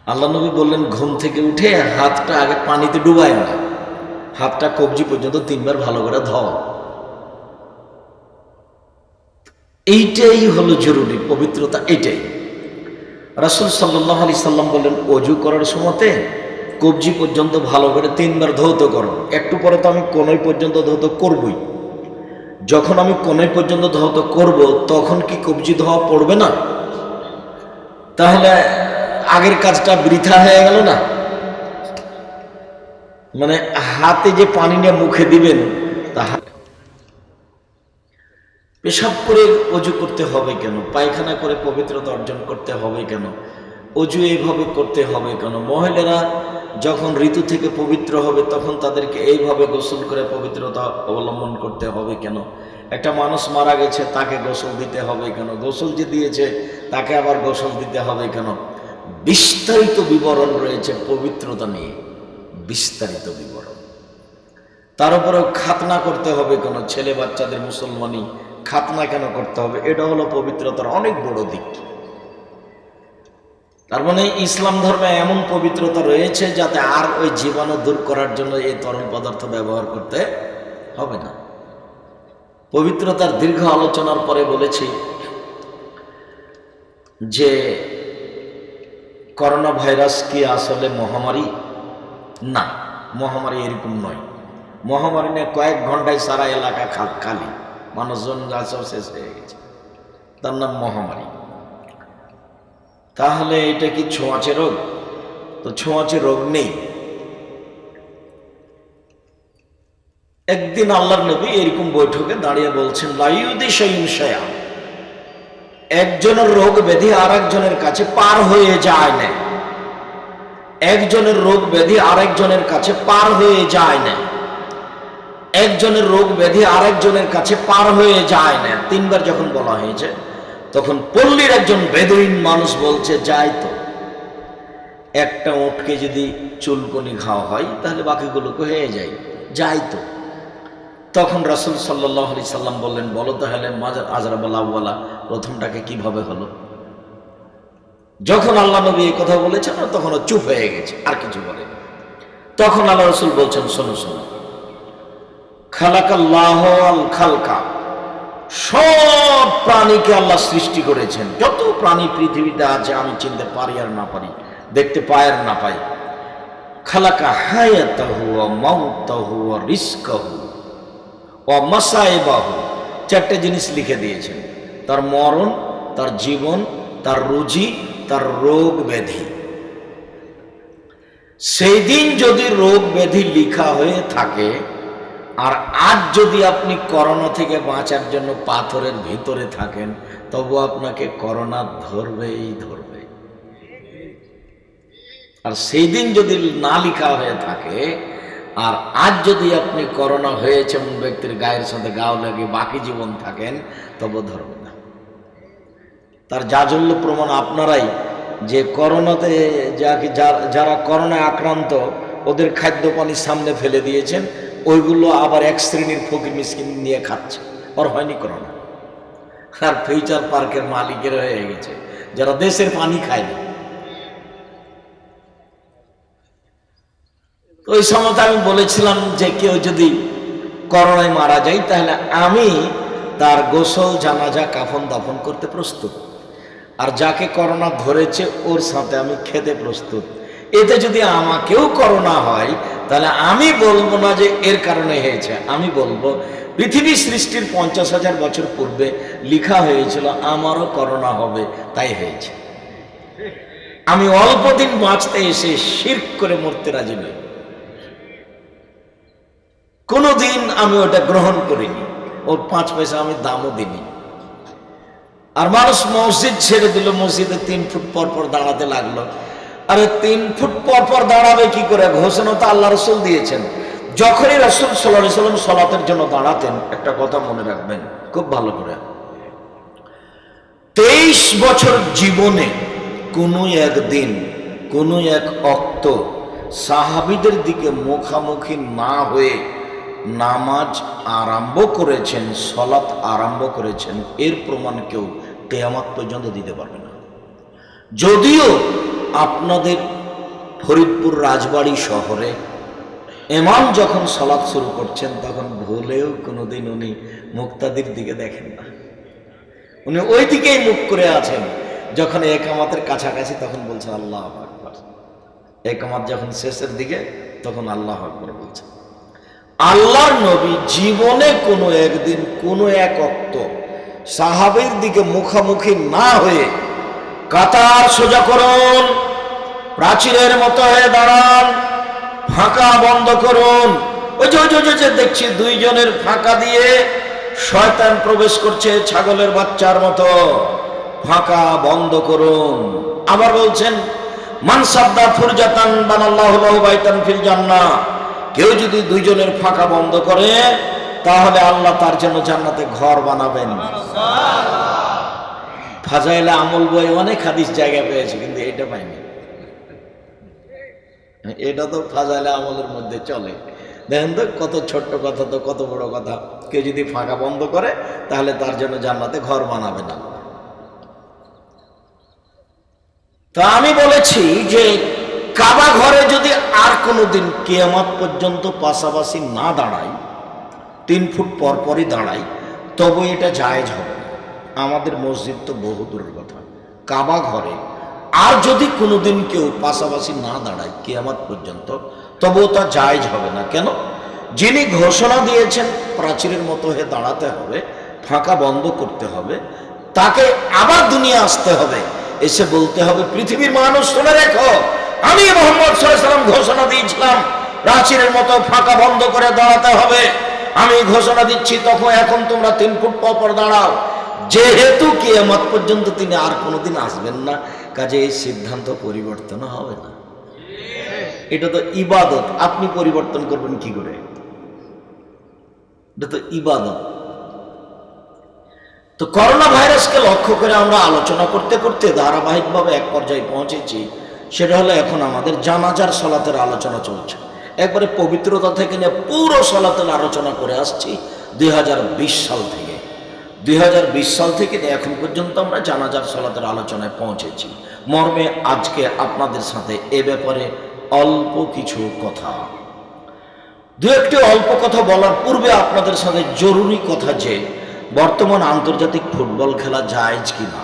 আল্লাহ নবী বললেন, ঘুম থেকে উঠে হাতটা আগে পানিতে ডুবায় না, হাতটা কবজি পর্যন্ত 3বার ভালো করে ধোও। এইটাই হলো জরুরি, পবিত্রতা এইটাই। রাসূল সাল্লাল্লাহু আলাইহি সাল্লাম বললেন, অজু করার সময়তে কবজি পর্যন্ত ভালো করে 3বার ধৌত করো। একটু পরে তো আমি কোনই পর্যন্ত ধৌত করবই। যখন আমি কোনই পর্যন্ত ধৌত করব, তখন কি কবজি ধোয়া পড়বে না? তাহলে আগের কাজটা বৃথা হয়ে গেল না? মানে হাতে যে পানি নিয়ে মুখে দিবেন, তা পেশাব করে অজু করতে হবে কেন? পায়খানা করে পবিত্রতা অর্জন করতে হবে কেন? অজু এইভাবে করতে হবে কেন? মহিলারা যখন ঋতু থেকে পবিত্র হবে, তখন তাদেরকে এইভাবে গোসল করে পবিত্রতা অবলম্বন করতে হবে কেন? একটা মানুষ মারা গেছে, তাকে গোসল দিতে হবে কেন? গোসল যে দিয়েছে, তাকে আবার গোসল দিতে হবে কেন? বিস্তারিত বিবরণ রয়েছে পবিত্রতা নিয়ে, বিস্তারিত বিবরণ। তার উপরেও খাতনা করতে হবে কেন? ছেলে বাচ্চাদের মুসলমানি খাতনা কেন করতে হবে? এটা হলো পবিত্রতার অনেক বড় দিক। তার মানে ইসলাম ধর্মে এমন পবিত্রতা রয়েছে যাতে আর ওই জীবাণু দূর করার জন্য এই তরল পদার্থ ব্যবহার করতে হবে না। পবিত্রতার দীর্ঘ আলোচনার পরে বলেছি যে করোনা ভাইরাস কি আসলে মহামারী? না, মহামারী এরকম নয়। মহামারী নিয়ে কয়েক ঘন্টায় সারা এলাকা খালি, মানুষজন গাছও শেষ হয়ে গেছে, তার নাম মহামারী। তাহলে এটা কি ছোঁয়াচে রোগ? তো ছোঁয়াচে রোগ নেই। একদিন আল্লাহর নবী এরকম বৈঠকে দাঁড়িয়ে বলছেন, লাইউদি শাইউন শায়া, একজনের রোগ ব্যাধি আর একজনের কাছে পার হয়ে যায় না। একজনের রোগ ব্যাধি আরেকজনের কাছে পার হয়ে যায় না। একজনের রোগ ব্যাধি আরেকজনের কাছে পার হয়ে যায় না। 3বার যখন বলা হয়েছে, তখন পল্লীর একজন বেদুইন মানুষ বলছে, যাই তো, একটা ওঁটকে যদি চুলকনি খাওয়া হয়, তাহলে বাকিগুলোকে হয়ে যায়, যাই তো। তখন রাসূল সাল্লাল্লাহু আলাইহি সাল্লাম বললেন, বলো তাহলে মাজার আজরাবাল আউয়ালা, প্রথমটাকে কিভাবে হলো? যখন আল্লাহ নবী এই কথা বলেছেন, তখন ও চুপ হয়ে গেছে, আর কিছু বলেনি। তখন আল্লাহ রাসূল বলছেন, শোনো শোনো, খালাকাল্লাহু আল খালকা, সব প্রাণীকে আল্লাহ সৃষ্টি করেছেন। যত প্রাণী পৃথিবীতে আছে, আমি চিনতে পারি আর না পারি, দেখতে পাই আর না পাই। খালাকা হায়াতাহু ওয়া মাউতাহু ওয়া রিজকাহু ওয়া মাসাইবাহু, 4টে জিনিস লিখে দিয়েছেন: তার মরণ, তার জীবন, তার রুজি, তার রোগ ব্যাধি। সেই দিন যদি রোগ ব্যাধি লিখা হয়ে থাকে, আর আজ যদি আপনি করোনা থেকে বাঁচার জন্য পাথরের ভিতরে থাকেন, তবু আপনাকে করোনা ধরবেই ধরবে। আর সেই দিন যদি না লিখা হয়ে থাকে, আর আজ যদি আপনি করোনা হয়েছে এমন ব্যক্তির গায়ের সাথে গাও লাগে বাকি জীবন থাকেন, তবু ধরবে না। তার জাজল্য প্রমাণ আপনারাই, যে করোনাতে যারা করোনায় আক্রান্ত, ওদের খাদ্য পানি সামনে ফেলে দিয়েছেন, ওইগুলো আবার এক শ্রেণীর ফকির মিসকিন নিয়ে খাচ্ছে, ওর হয়নি করোনা। আর ফিউচার পার্কের মালিকের হয়ে গেছে, যারা দেশের পানি খায়নি। ওই সময় আমি বলেছিলাম যে কেউ যদি করোনায় মারা যায়, তাহলে আমি তার গোসল, জানাজা, কাফন দাফন করতে প্রস্তুত। আর যাকে করোনা ধরেছে ওর সাথে আমি খেতে প্রস্তুত। এতে যদি আমাকেও করোনা হয়, তাহলে আমি বলবো না যে এর কারণে হয়েছে, আমি বলবো পৃথিবী সৃষ্টির 50,000 বছর পূর্বে লিখা হয়েছিল আমারও করোনা হবে, তাই হয়েছে। আমি অল্প দিন বাঁচতে এসে শিরক করে মরতে রাজি নই। কোনোদিন আমি ওটা গ্রহণ করিনি, ওর 5 পয়সা আমি দামও দিইনি। আর মানুষ মসজিদ ছেড়ে দিল, মসজিদে 3 ফুট পর পর দাঁড়াতে লাগলো। আরে 3 ফুট পর পর দাঁড়াবে কি করে? ঘোষণা তো আল্লাহ রাসূল দিয়েছেন। যখনই রাসূল সাল্লাল্লাহু আলাইহি সাল্লাম সালাতের জন্য দাঁড়াতেন, একটা কথা মনে রাখবেন খুব ভালো করে, 23 বছর জীবনে কোনো একদিন, কোনো এক অক্ত সাহাবীদের দিকে মুখামুখি না হয়ে নামাজ আরম্ভ করেছেন, সালাত আরম্ভ করেছেন, এর প্রমাণ কেউ কিয়ামত পর্যন্ত দিতে পারবে না। যদিও আপনাদের ফরিদপুর রাজবাড়ী শহরে ইমাম যখন সালাত শুরু করছেন তখন ভুলেও কোনোদিন উনি মুক্তাদির দিকে দেখেন না, উনি ওই দিকেই মুখ করে আছেন। যখন একামাতের কাছাকাছি তখন বলছেন আল্লাহু আকবার, একামাত যখন শেষের দিকে তখন আল্লাহু আকবার বলছেন। আল্লাহর নবী জীবনে কোনো একদিন কোনো এক ওয়াক্ত সাহাবীর দিকে মুখামুখি না হয়ে কাতার সোজা করুন, প্রাচীরের মতো হয়ে দাঁড়ান, ফাঁকা বন্ধ করুন। ওই যে দেখছি দুইজনের ফাঁকা দিয়ে শয়তান প্রবেশ করছে ছাগলের বাচ্চার মতো, ফাঁকা বন্ধ করুন। আবার বলছেন মান সাদ্দা ফুরজাতান বানাল্লাহু লাহু বাইতান ফিল জান্নাহ, কেউ যদি দুইজনের ফাঁকা বন্ধ করে তাহলে আল্লাহ তার জন্য জান্নাতে ঘর বানাবেন। ফাজাইলে আমল বই অনেক হাদিস জায়গা পেয়েছে, কিন্তু এটা পাইনি। এটা তো ফাজাইলে আমলের মধ্যে চলে। দেখেন তো কত ছোট্ট কথা, তো কত বড় কথা। কেউ যদি ফাঁকা বন্ধ করে তাহলে তার জন্য জান্নাতে ঘর বানাবে না। তা আমি বলেছি যে কাবা ঘরে যদি আর কোনোদিন কিয়ামত পর্যন্ত পাশাপাশি না দাঁড়াই, 3 ফুট পর পরই দাঁড়াই, তবে এটা জায়েজ হবে। আমাদের মসজিদ তো বহু দূরের কথা, কাবা ঘরে আর যদি কোনোদিন কেউ পাশাপাশি না দাঁড়ায় কিয়ামত পর্যন্ত, তবুও তা জায়েজ হবে না। কেন? যিনি ঘোষণা দিয়েছেন প্রাচীরের মতো হয়ে দাঁড়াতে হবে, ফাঁকা বন্ধ করতে হবে, তাকে আবার দুনিয়া আসতে হবে, এসে বলতে হবে পৃথিবীর মানুষ শুনে রেখো, আমি মুহাম্মদ সাল্লাল্লাহু আলাইহি ওয়াসাল্লাম ঘোষণা দিয়েছিলাম প্রাচীরের মতো ফাঁকা বন্ধ করে দাঁড়াতে হবে, আমি ঘোষণা দিচ্ছি, তখন এখন তোমরা 3 ফুট পর দাঁড়াও। যেহেতু কিয়ামত পর্যন্ত তিনি আর কোনোদিন আসবেন না, কাজে এই সিদ্ধান্ত পরিবর্তন হবে না। এটা তো ইবাদত, আপনি পরিবর্তন করবেন কি করে? এটা তো ইবাদত। তো করোনা ভাইরাসকে লক্ষ্য করে আমরা আলোচনা করতে করতে ধারাবাহিকভাবে এক পর্যায়ে পৌঁছেছি, সেটা হলো এখন আমাদের জানাজার সালাতের আলোচনা চলছে। একবারে পবিত্রতা থেকে নিয়ে পুরো সালাতের আলোচনা করে আসছি 2020 সাল থেকে। 2020 সাল থেকে এখন পর্যন্ত আমরা জানাজার সালাতের আলোচনায় পৌঁছেছি। মর্মে আজকে আপনাদের সাথে এ ব্যাপারে অল্প কিছু কথা, দু একটি অল্প কথা বলার পূর্বে আপনাদের সাথে জরুরি কথা যে বর্তমান আন্তর্জাতিক ফুটবল খেলা জায়েজ কিনা।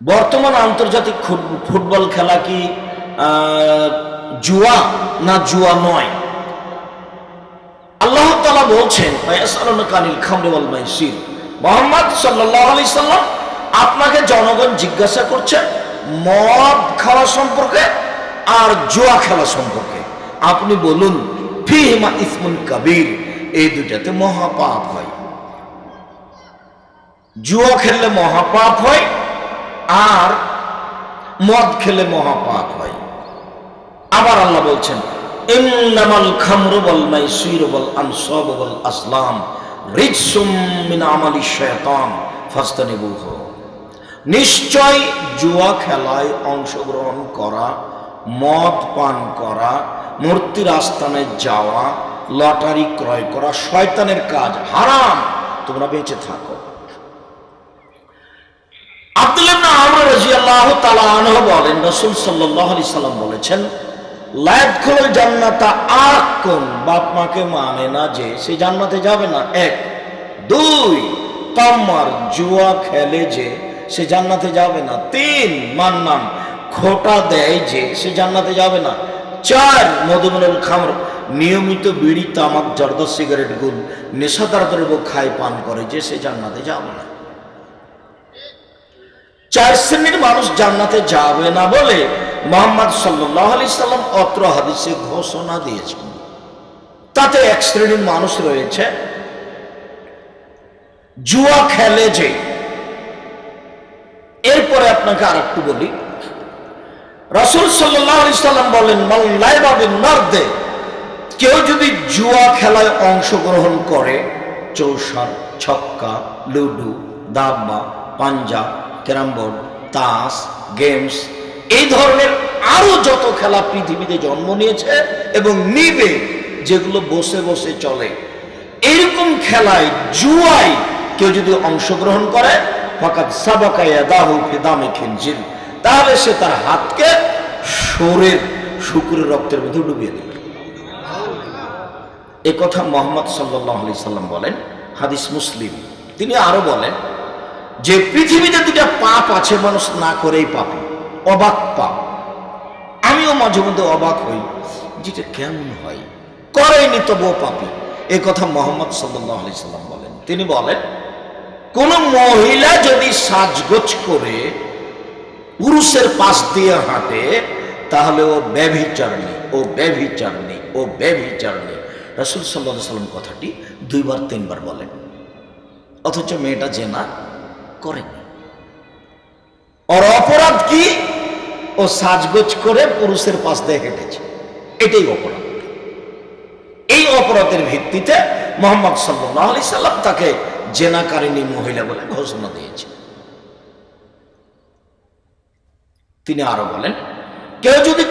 বর্তমান আন্তর্জাতিক ফুটবল খেলা কি জুয়া না জুয়া নয়? আল্লাহ তাআলা বলছেন ফায়াসআলুনাকা আনিল খামরি ওয়াল মাইসির, মুহাম্মদ সাল্লাল্লাহু আলাইহি সাল্লাম আপনাকে জনগণ জিজ্ঞাসা করছে মদ খাওয়া সম্পর্কে আর জুয়া খেলা সম্পর্কে। আপনি বলুন ফিহিমা ইসমুন কাবীর, এই দুটাতে মহাপাপ হয়। জুয়া খেললে মহাপাপ হয় আর মদ খেলে মহাপাপ হয়। আবার আল্লাহ বলছেন ইন্নামাল খামরু ওয়াল মাইসিরু ওয়াল আনসাবু ওয়াল আসলাম রিজসুম মিন আমালিশ শায়তান ফাজতানিবুহু, নিশ্চয় জুয়া খেলায় অংশগ্রহণ করা, মদ পান করা, মূর্তির আস্তানে যাওয়া, লটারি ক্রয় করা শয়তানের কাজ, হারাম, তোমরা বেঁচে থাকো। আব্দুল্লাহ ইবনে আমর রাদিয়াল্লাহু তাআলা আনহু বলেন রাসূল সাল্লাল্লাহু আলাইহি সাল্লাম বলেছেন লা ইয়াদখুলুল জান্নাতা আকুন, বাপ মাকে মানে না যে সে জান্নাতে যাবে না। 1 2 তামার, জুয়া খেলে যে সে জান্নাতে যাবে না। 3 মান্নাম, খোটা দেয় যে সে জান্নাতে যাবে না। 4 মদুমুল খামর, নিয়মিত বিড়ি তামাক জর্দা সিগারেট গুল নেশাদার দ্রব্য খায় পান করে যে সে জান্নাতে যাবে না। 4 শ্রেণীর মানুষ জান্নাতে যাবে না বলে মুহাম্মদ সাল্লাল্লাহু আলাইহি সাল্লাম অত্র হাদিসে ঘোষণা দিয়েছেন। তাতে 1 শ্রেণীর মানুষ রয়েছে জুয়া খেলে যে। এরপরে আপনাকে আরেকটু বলি, রাসূল সাল্লাল্লাহু আলাইহি সাল্লাম বলেন মান লাইবা বিন নারদে, কেউ যদি জুয়া খেলায় অংশগ্রহণ করে, চৌসার, ছক্কা, লুডু, দাবা, পাঞ্জা, ক্যারাম বোর্ড, তাস, গেমস, এই ধরনের আরো যত খেলা পৃথিবীতে জন্ম নিয়েছে এবং নিবে, যেগুলো বসে বসে চলে, এরকম খেলায় জুয়ায় কেউ যদি অংশগ্রহণ করে ফাকাদ সাবাকা ইয়াদাহু ফি দামি খিনজির, তাহলে সে তার হাতকে শোরের শুকুরের রক্তের মধ্যে ডুবিয়ে দিল। এ কথা মুহাম্মদ সাল্লাল্লাহু আলাইহি সাল্লাম বলেন, হাদিস মুসলিম। তিনি আরো বলেন যে পৃথিবীতে দুটা পাপ আছে মানুষ না করেই পাপী, অবাক পাপ। আমিও মাঝে মধ্যে অবাক হই, যেটা কেমন হয়, করেনি তবুও পাপী। এ কথা মুহাম্মদ সাল্লাল্লাহু আলাইহি সাল্লাম বলেন। তিনি বলেন, কোন মহিলা যদি সাজগোজ করে পুরুষের পাশ দিয়ে হাঁটে তাহলে ও ব্যভিচারিণী, ও ব্যভিচারিণী, ও ব্যভিচারিণী। রাসূল সাল্লাল্লাহু আলাইহি সাল্লাম কথাটি 2-3 বার বলেন, অথচ মেয়েটা জেনা করেনি। ওর অপরাধ কি? ও সাজগোজ করে পুরুষের পাশ দিয়ে হেঁটেছে, এটাই অপরাধ। এই অপরাধের ভিত্তিতে মুহাম্মদ সাল্লাল্লাহু আলাইহি সাল্লাম তাকে জেনাকারিণী মহিলা বলে ঘোষণা দিয়েছে। তিনি আরো বলেন, কেউ যদি